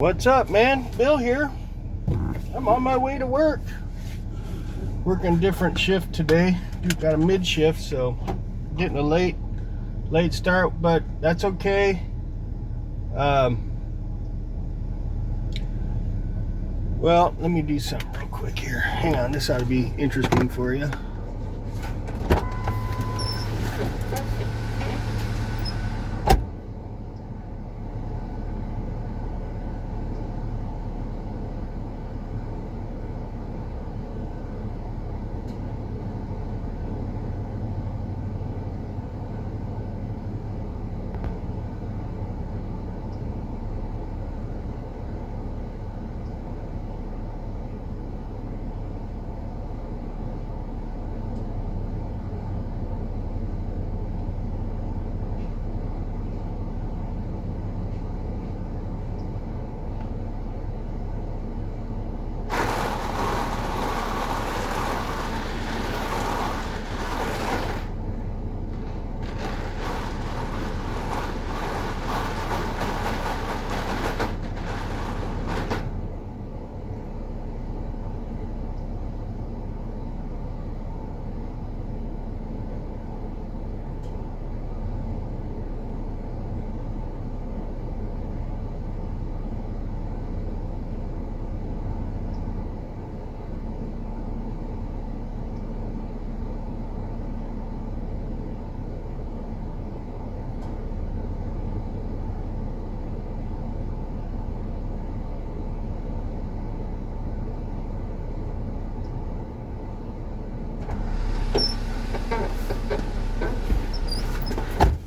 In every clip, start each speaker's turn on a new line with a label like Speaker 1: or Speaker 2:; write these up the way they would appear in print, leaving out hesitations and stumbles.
Speaker 1: What's up, man? Bill here. I'm on my way to work. Working different shift today. Got a mid shift, so getting a late start, but that's okay. Well, let me do something real quick here. Hang on, this ought to be interesting for you.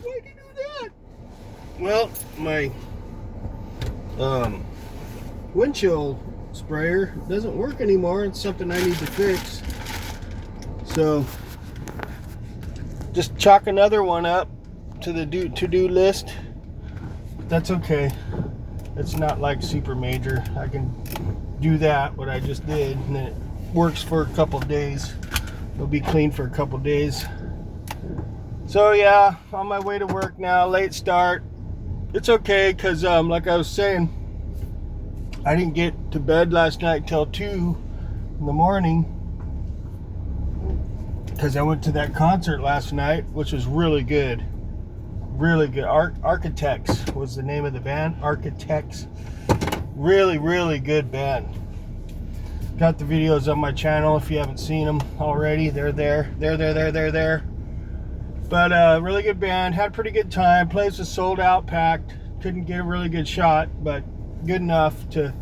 Speaker 1: Why'd you do that? Well, my windshield sprayer doesn't work anymore. It's something I need to fix. So just chalk another one up to the to-do list. That's okay. It's not like super major. I can do that, what I just did, and then it works for a couple days. It'll be clean for a couple days. So yeah, on my way to work now, late start. It's okay, because like I was saying, I didn't get to bed last night till 2 in the morning, because I went to that concert last night, which was really good. Really good. Architects was the name of the band. Architects. Really, really good band. Got the videos on my channel if you haven't seen them already. They're there. They're there. But really good band. Had a pretty good time. Place was sold out, packed. Couldn't get a really good shot, but good enough to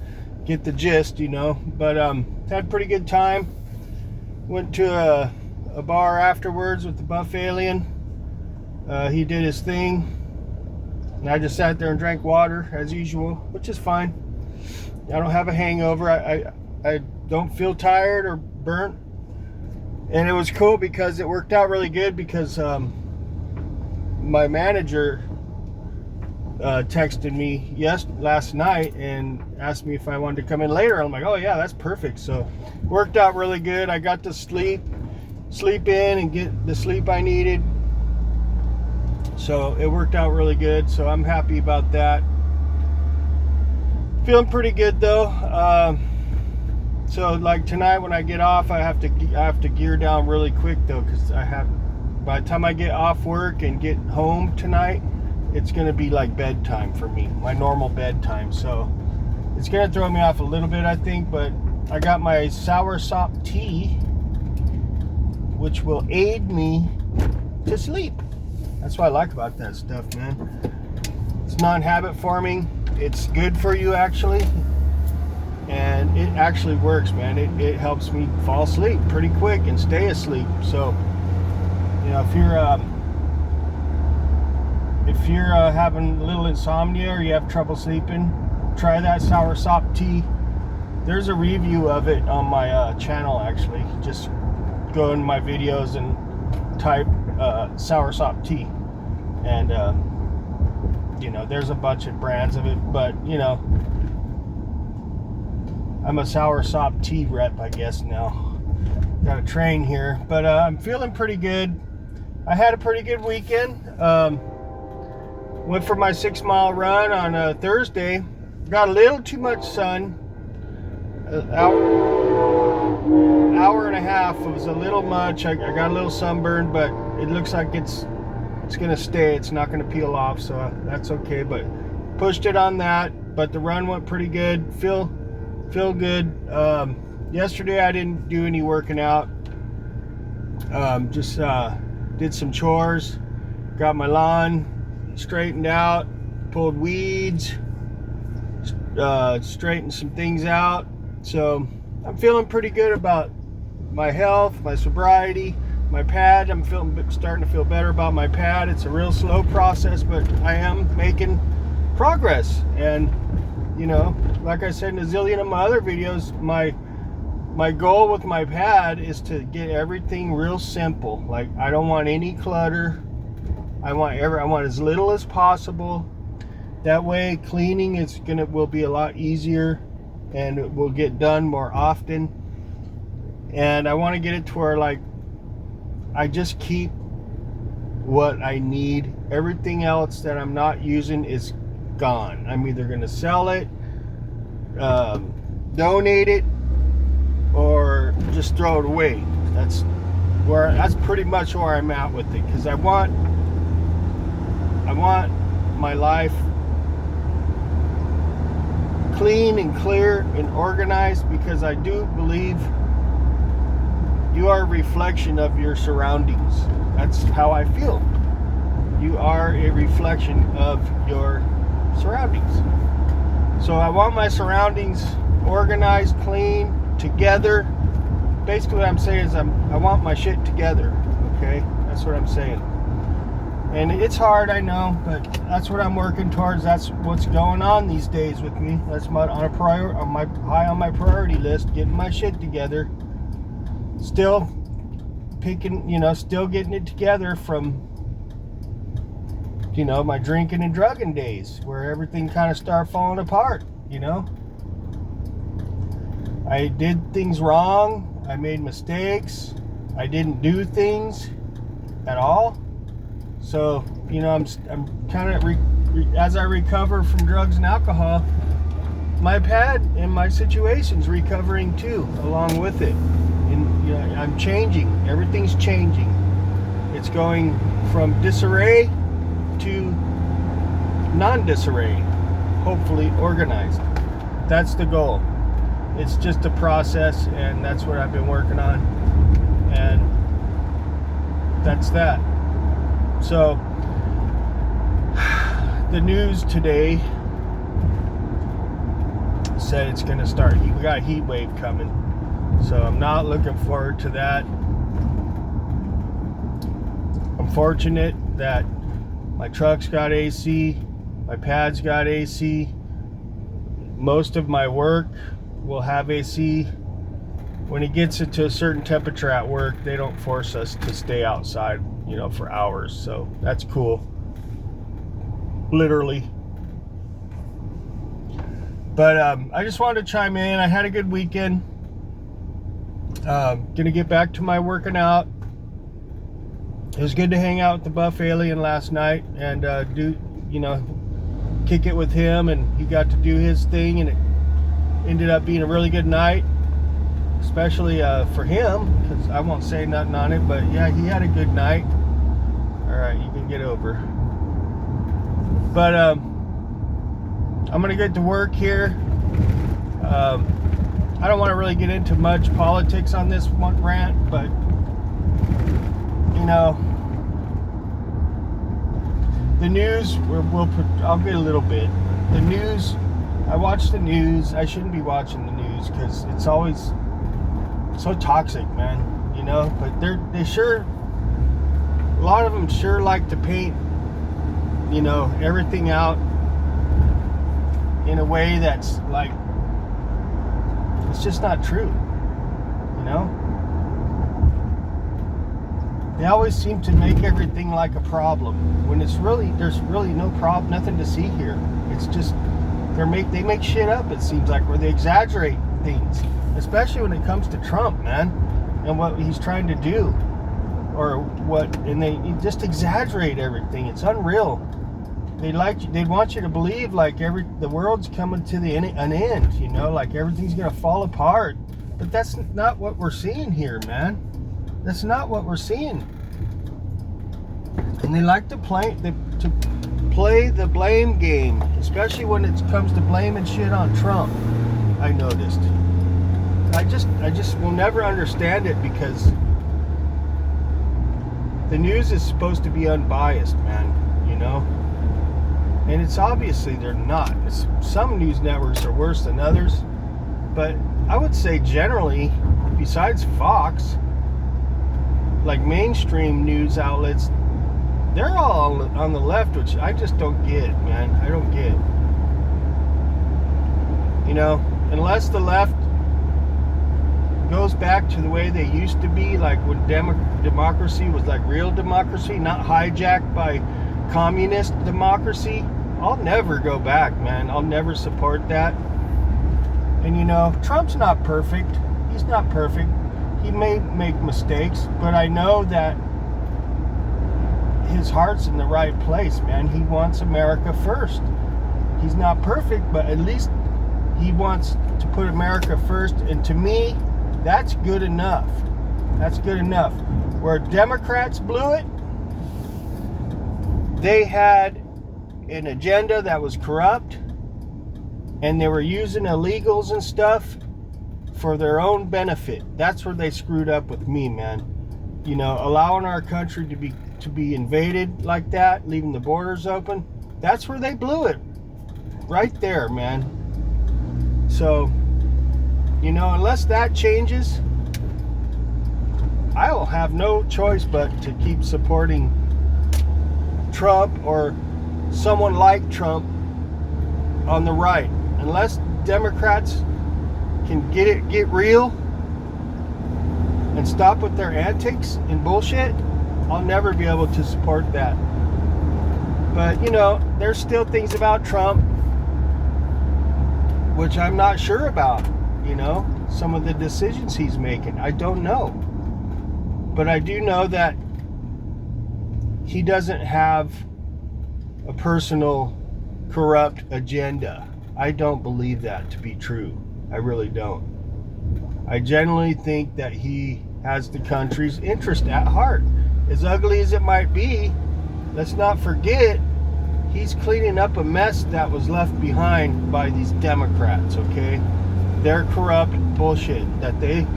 Speaker 1: get the gist, you know. But had a pretty good time. Went to a bar afterwards with the Buff Alien. He did his thing, and I just sat there and drank water as usual, which is fine. I don't have a hangover. I don't feel tired or burnt, and it was cool because it worked out really good, because my manager texted me last night and asked me if I wanted to come in later. I'm like, oh yeah, that's perfect. So worked out really good. I got to sleep in and get the sleep I needed. So it worked out really good. So I'm happy about that. Feeling pretty good though. So like tonight when I get off, I have to gear down really quick though, because by the time I get off work and get home tonight, it's gonna be like bedtime for me, my normal bedtime. So it's gonna throw me off a little bit, I think. But I got my soursop tea, which will aid me to sleep. That's what I like about that stuff, man. It's non-habit forming. It's good for you, actually. And it actually works, man. It helps me fall asleep pretty quick and stay asleep. So, you know, if you're having a little insomnia or you have trouble sleeping, try that soursop tea. There's a review of it on my channel, actually. Just go in my videos and type soursop tea, and you know, there's a bunch of brands of it, but you know, I'm a soursop tea rep, I guess. Now got a train here, but I'm feeling pretty good. I had a pretty good weekend. Went for my 6-mile run on Thursday, got a little too much sun. Hour and a half. It was a little much. I got a little sunburned, but it looks like it's gonna stay. It's not gonna peel off, so that's okay. But pushed it on that. But the run went pretty good. Feel good. Yesterday I didn't do any working out. Just did some chores. Got my lawn straightened out. Pulled weeds. Straightened some things out. So I'm feeling pretty good about my health, my sobriety, my pad. I'm starting to feel better about my pad. It's a real slow process, but I am making progress. And you know, like I said in a zillion of my other videos, my goal with my pad is to get everything real simple. Like, I don't want any clutter. I want as little as possible. That way cleaning will be a lot easier and it will get done more often. And I want to get it to where, like, I just keep what I need. Everything else that I'm not using is gone. I'm either going to sell it, donate it, or just throw it away. That's pretty much where I'm at with it, because I want my life clean and clear and organized, because I do believe you are a reflection of your surroundings. That's how I feel. You are a reflection of your surroundings. So I want my surroundings organized, clean, together. Basically what I'm saying is I want my shit together. Okay? That's what I'm saying. And it's hard, I know, but that's what I'm working towards. That's what's going on these days with me. That's high on my priority list, getting my shit together. Still still getting it together from, my drinking and drugging days, where everything kind of started falling apart, I did things wrong. I made mistakes. I didn't do things at all. So, I'm kind of, as I recover from drugs and alcohol, my pad and my situation's recovering too, along with it. And, I'm changing. Everything's changing. It's going from disarray to non-disarray, hopefully organized. That's the goal. It's just a process, and that's what I've been working on. And that's that. So, the news today said it's going to start. We got a heat wave coming. So I'm not looking forward to that. I'm fortunate that my truck's got AC, my pad's got AC. Most of my work will have AC. When it gets into a certain temperature at work, they don't force us to stay outside, for hours. So that's cool. Literally. But I just wanted to chime in. I had a good weekend. Gonna get back to my working out. It was good to hang out with the Buff Alien last night and kick it with him, and he got to do his thing, and it ended up being a really good night, especially for him, because I won't say nothing on it, but yeah, he had a good night. All right, you can get over. But I'm gonna get to work here. I don't want to really get into much politics on this one rant, but the news, I'll get a little bit. The news, I watch the news. I shouldn't be watching the news because it's always so toxic, man, but they sure, a lot of them sure like to paint, everything out in a way that's like, it's just not true, They always seem to make everything like a problem when there's really no problem, nothing to see here. It's just they make shit up, it seems like, where they exaggerate things, especially when it comes to Trump, man, and what he's trying to do, and they just exaggerate everything. It's unreal. They want you to believe like the world's coming to an end, you know, like everything's gonna fall apart. But that's not what we're seeing here, man. That's not what we're seeing. And they like to play the blame game, especially when it comes to blaming shit on Trump. I noticed. I just will never understand it, because the news is supposed to be unbiased, man, you know? And it's obviously they're not. Some news networks are worse than others, but I would say generally, besides Fox, like mainstream news outlets, they're all on the left, which I just don't get, man. I don't get. You know, unless the left goes back to the way they used to be, like when democracy was like real democracy, not hijacked by communist democracy, I'll never go back, man. I'll never support that. And you know, Trump's not perfect. He's not perfect. He may make mistakes, but I know that his heart's in the right place, man. He wants America first. He's not perfect, but at least he wants to put America first. And to me, that's good enough. That's good enough. Where Democrats blew it, they had an agenda that was corrupt, and they were using illegals and stuff for their own benefit. That's where they screwed up with me, man. You know, allowing our country to be invaded like that, leaving the borders open, that's where they blew it. Right there, man. So, you know, unless that changes, I will have no choice but to keep supporting Trump or someone like Trump on the right. Unless Democrats can get real and stop with their antics and bullshit, I'll never be able to support that. But, you know, there's still things about Trump which I'm not sure about, you know, some of the decisions he's making. I don't know. But I do know that he doesn't have a personal corrupt agenda. I don't believe that to be true. I really don't. I genuinely think that he has the country's interest at heart. As ugly as it might be, let's not forget, he's cleaning up a mess that was left behind by these Democrats, okay? Their corrupt bullshit that they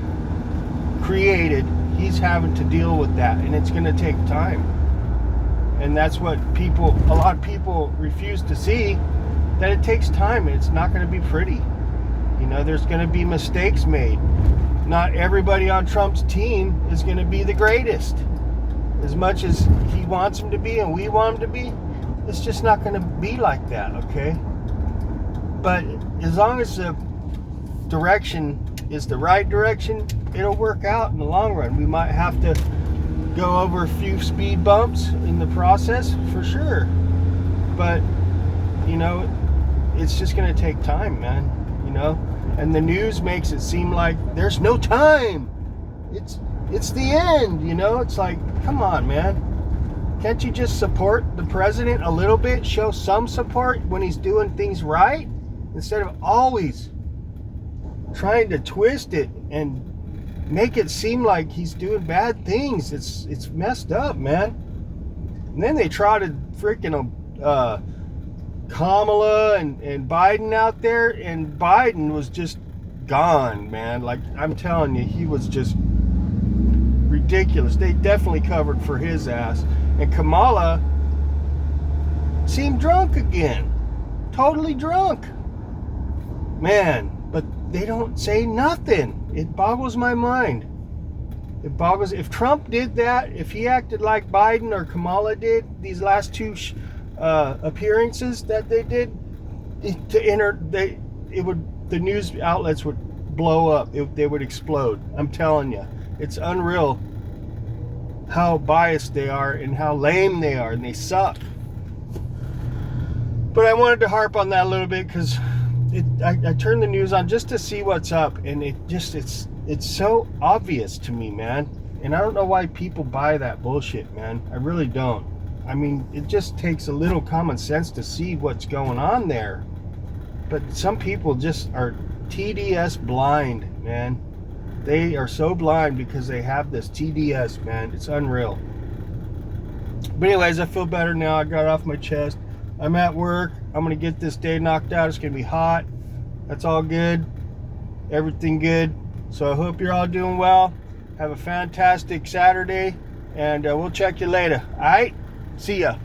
Speaker 1: created, he's having to deal with that, and it's going to take time. And that's what a lot of people refuse to see, that it takes time, and it's not going to be pretty. You know, there's going to be mistakes made. Not everybody on Trump's team is going to be the greatest. As much as he wants them to be and we want them to be, it's just not going to be like that, okay? But as long as the direction is the right direction, it'll work out in the long run. We might have to go over a few speed bumps in the process, for sure. But, you know, it's just going to take time, man, you know? And the news makes it seem like there's no time. It's the end, you know? It's like, come on, man. Can't you just support the president a little bit? Show some support when he's doing things right? Instead of always trying to twist it and make it seem like he's doing bad things. It's messed up, man. And then they trotted freaking Kamala and Biden out there, and Biden was just gone, man. Like, I'm telling you, he was just ridiculous. They definitely covered for his ass. And Kamala seemed drunk again. Totally drunk. Man, but they don't say nothing. It boggles my mind. It boggles. If Trump did that, if he acted like Biden or Kamala did these last two appearances that they did, the news outlets would blow up. They would explode. I'm telling you, it's unreal how biased they are and how lame they are, and they suck. But I wanted to harp on that a little bit because I turned the news on just to see what's up, and it's so obvious to me, man. And I don't know why people buy that bullshit, man. I really don't. I mean, it just takes a little common sense to see what's going on there. But some people just are TDS blind, man. They are so blind because they have this TDS, man. It's unreal. But anyways, I feel better now. I got it off my chest. I'm at work. I'm going to get this day knocked out. It's going to be hot. That's all good. Everything good. So I hope you're all doing well. Have a fantastic Saturday. And we'll check you later. All right? See ya.